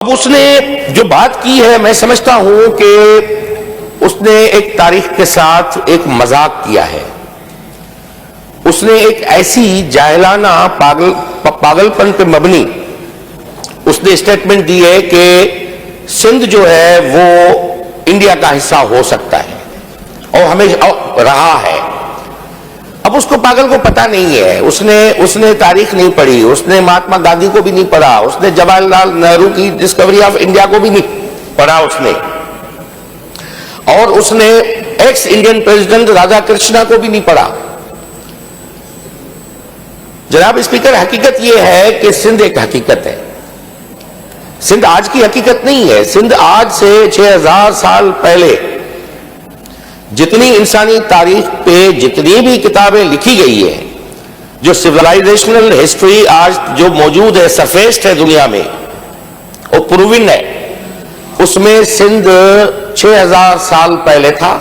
अब उसने जो बात की है, मैं समझता हूं कि उसने एक तारीख के साथ एक मजाक किया है। उसने एक ऐसी जाहिलाना पागलपन पे मबनी उसने स्टेटमेंट दी है कि सिंध जो है वो इंडिया का हिस्सा हो सकता है और हमेशा रहा है। अब उसको पागल को पता नहीं है, उसने तारीख नहीं पढ़ी, उसने महात्मा गांधी को भी नहीं पढ़ा, उसने जवाहरलाल नेहरू की डिस्कवरी ऑफ इंडिया को भी नहीं पढ़ा उसने, और उसने x Indian president Radha Krishna को भी नहीं पढ़ा। जनाब स्पीकर, हकीकत यह है कि सिंध एक हकीकत है। सिंध आज की हकीकत नहीं है। सिंध आज से 6000 साल पहले जितनी इंसानी तारीख पे जितनी भी किताबें लिखी गई है, जो सिविलाइजेशनल हिस्ट्री आज जो मौजूद है, सरफेस्ड है दुनिया में, वो प्रूविन है, उसमें सिंध 6000 साल पहले था।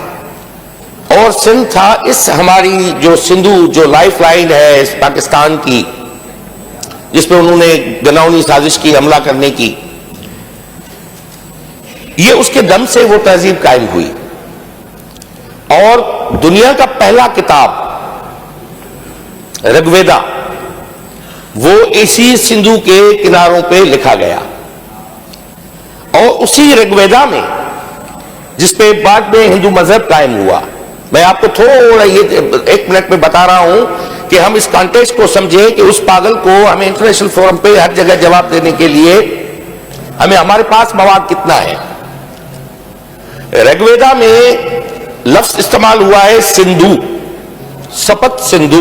और सिंध था इस हमारी जो सिंधु जो लाइफ लाइन है इस पाकिस्तान की, जिसपे उन्होंने गनाउनी साजिश की हमला करने की, ये उसके दम से वो तहजीब कायम हुई। और दुनिया का पहला किताब ऋग्वेदा वो इसी सिंधु के किनारों पे लिखा गया। और उसी ऋग्वेदा में, जिसपे बाद में हिंदू मजहब कायम हुआ, मैं आपको थोड़ा ये 1 मिनट में बता रहा हूं कि हम इस कॉन्टेक्स्ट को समझें कि उस पागल को हमें इंटरनेशनल फोरम पे हर जगह जवाब देने के लिए हमें हमारे पास मवाद कितना है। ऋग्वेदा में लफ्ज इस्तेमाल हुआ है सिंधु, सपत सिंधु,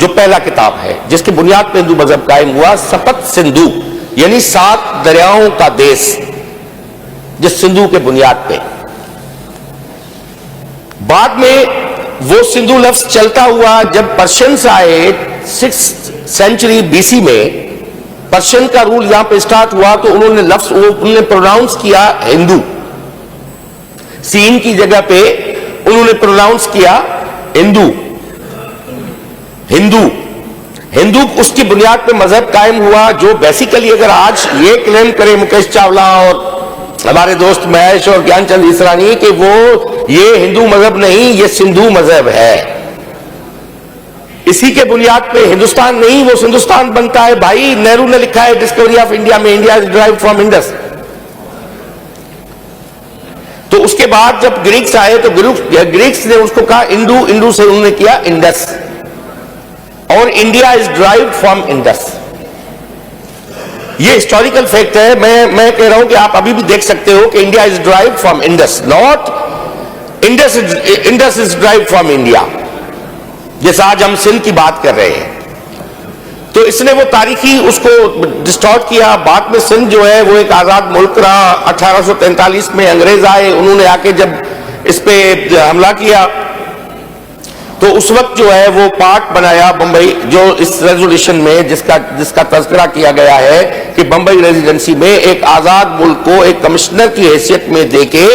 जो पहला किताब है जिसकी बुनियाद पे हिंदू मजहब कायम हुआ। सपत सिंधु यानी 7 दरियाओं का देश, जिस सिंधु के बुनियाद पे बाद में वो सिंधु लफ्ज चलता हुआ जब पर्शियंस आए 6th सेंचुरी बीसी में, पर्शियन का रूल यहां पे स्टार्ट हुआ, तो उन्होंने लफ्ज उन्होंने प्रोनाउंस किया हिंदू, सीन की जगह पे उन्होंने प्रोनाउंस किया हिंदू। हिंदू हिंदू उसकी बुनियाद पे मजहब कायम हुआ, जो बेसिकली अगर आज ये क्लेम करे मुकेश चावला और हमारे दोस्त महेश और ज्ञानचंद ईसरानी कि वो ये हिंदू मजहब नहीं, ये सिंधु मजहब है, इसी के बुनियाद पे हिंदुस्तान नहीं वो सिंधुस्तान बनता है। भाई नेहरू ने लिखा है डिस्कवरी ऑफ इंडिया में, India is derived from Indus. तो उसके बाद जब ग्रीक्स आए तो ग्रीक्स ने उसको कहा इंडू, इंडू से उन्होंने किया इंडस, और India is derived from Indus. ये हिस्टोरिकल फैक्ट है। मैं कह रहा हूं कि आप अभी भी देख सकते हो कि India is derived from Indus, not Indus is derived from India, जैसा आज हम सिंध की बात कर रहे हैं। तो इसने वो तारीखी उसको डिस्टॉर्ट किया। बाद में सिंध जो है वो एक आजाद मुल्क रहा। 1843 में अंग्रेज आए, उन्होंने आके जब इस पे हमला किया तो उस वक्त जो है वो पार्ट बनाया बंबई, जो इस रेजोल्यूशन में जिसका तज़किरा किया गया है कि बंबई रेजिडेंसी में एक आजाद मुल्क को एक कमिश्नर की हैसियत में देके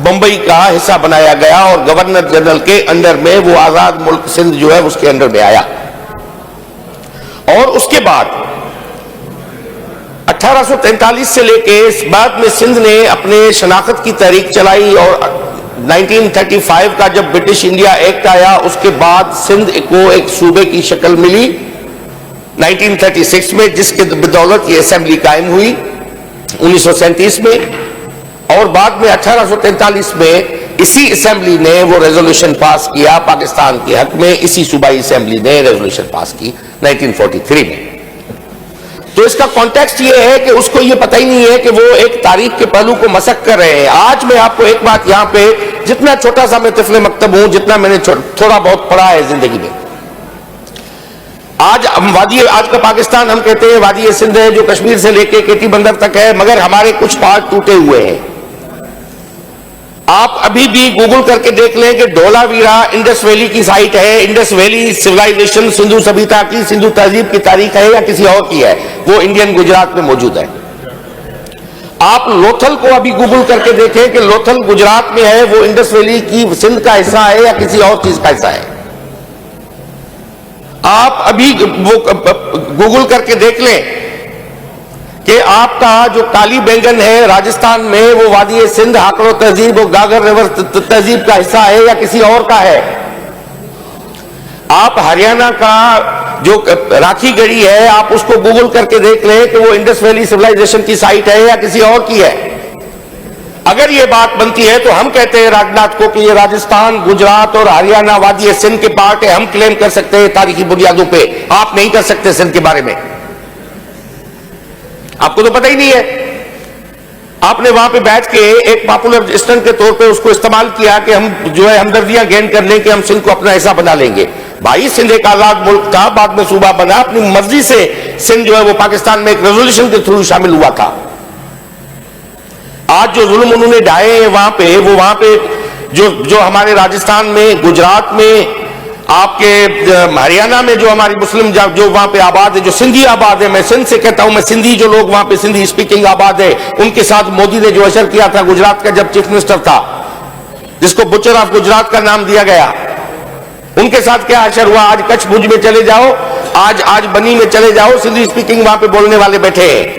बंबई का हिस्सा बनाया गया, और गवर्नर जनरल के अंडर में वो आजाद मुल्क सिंध जो है उसके अंडर में आया। और उसके बाद 1843 से लेके इस बाद में सिंध ने अपने शनाख्त की तहरीक चलाई, और 1935 का जब ब्रिटिश इंडिया एक्ट आया उसके बाद सिंध को एक सूबे की शक्ल मिली 1936 में, जिसके बदौलत ये असेंबली कायम हुई 1937 में। और बाद में 1843 में इसी असेंबली ने वो रेजोल्यूशन पास किया पाकिस्तान के हक में, इसी सूबाई असेंबली ने रेजोल्यूशन पास की 1943 में। तो इसका कॉन्टेक्स्ट ये है कि उसको ये पता ही नहीं है कि वो एक तारीख के पहलू को मसक कर रहे हैं। आज मैं आपको एक बात यहां पे, जितना छोटा सा मैं तिफले मकतब हूं, जितना मैंने थोड़ा बहुत पढ़ा है जिंदगी में, आज का पाकिस्तान हम कहते हैं वादी सिंध है, जो कश्मीर से लेके केटी बंदर तक है, मगर हमारे कुछ पार्ट टूटे हुए हैं। आप अभी भी गूगल करके देख लें कि धोलावीरा इंडस वैली की साइट है। इंडस वैली सिविलाइजेशन सिंधु सभ्यता की, सिंधु तहजीब की तारीख है या किसी और की है, वो इंडियन गुजरात में मौजूद है। आप लोथल को अभी गूगल करके देखें कि लोथल गुजरात में है, वो इंडस वैली की सिंध का हिस्सा है या किसी और चीज का हिस्सा है। आप अभी वो गूगल करके देख लें कि आपका जो काली बैंगन है राजस्थान में वो वादी सिंध हाकड़ो तहजीब वो गागर रिवर तहजीब का हिस्सा है या किसी और का है? आप हरियाणा का जो राखी गढ़ी है आप उसको गूगल करके देख लें कि वो इंडस वैली सिविलाइजेशन की साइट है या किसी और की है। अगर ये बात बनती है तो हम कहते हैं राजनाथ को कि ये राजस्थान, गुजरात और हरियाणा वादी सिंध के पार्ट है, हम क्लेम कर सकते हैं तारीखी बुनियादों पे, आप नहीं कर सकते सिंध के बारे में। आपको तो पता ही नहीं है। आपने वहां पे बैठ के एक पॉपुलर स्टंट के तौर पे उसको इस्तेमाल किया कि हम जो है हमदर्दियां गेन कर लें कि हम सिंध को अपना हिस्सा बना लेंगे। भाई सिंध एक आजाद मुल्क था, बाद में सूबा बना, अपनी मर्जी से सिंध जो है वो पाकिस्तान में एक रेजोल्यूशन के थ्रू शामिल हुआ था। आज जो जुल्म उन्होंने ढाए हैं वहां पे जो हमारे राजस्थान में, गुजरात में, आपके हरियाणा में जो हमारी मुस्लिम जो वहां पे आबाद है, जो सिंधी आबाद है, मैं सिंध से कहता हूं, मैं सिंधी जो लोग वहां पे सिंधी स्पीकिंग आबाद है, उनके साथ मोदी ने जो असर किया था गुजरात का जब चीफ मिनिस्टर था, जिसको बुचर ऑफ गुजरात का नाम दिया गया, उनके साथ क्या असर हुआ? आज कच्छ भुज में चले जाओ, आज बनी में चले जाओ, सिंधी स्पीकिंग वहां पे बोलने वाले बैठे हैं।